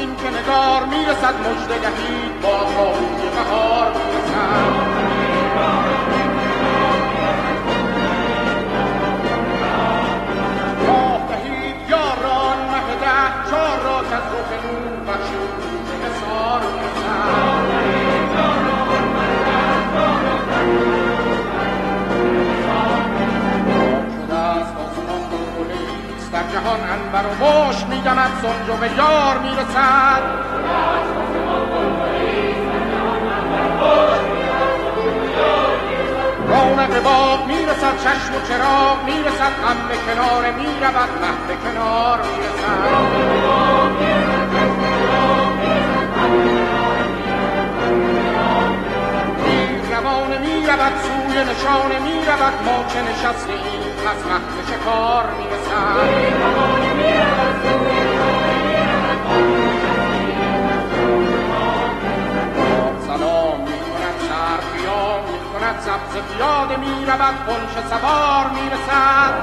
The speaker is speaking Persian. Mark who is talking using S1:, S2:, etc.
S1: بین که نگار میرسد مژده دهید با پاییز بهار میرسد راه دهید یاران مه ده چار را که از رخ نور بخشید به حصار میرسد در جهان عنبر و مشک می‌دمد سنجق یار میرسد رونق باغ میرسد چشم و چراغ میرسد غم به کنار میرود مه به کنار میرسد تیر روانه میرود سوی نشانه میرود ما که نشستیم از مه به شکار میرسد سلام میکند سر قیام میکند سبز پیاده میرود غنچه سوار میرسد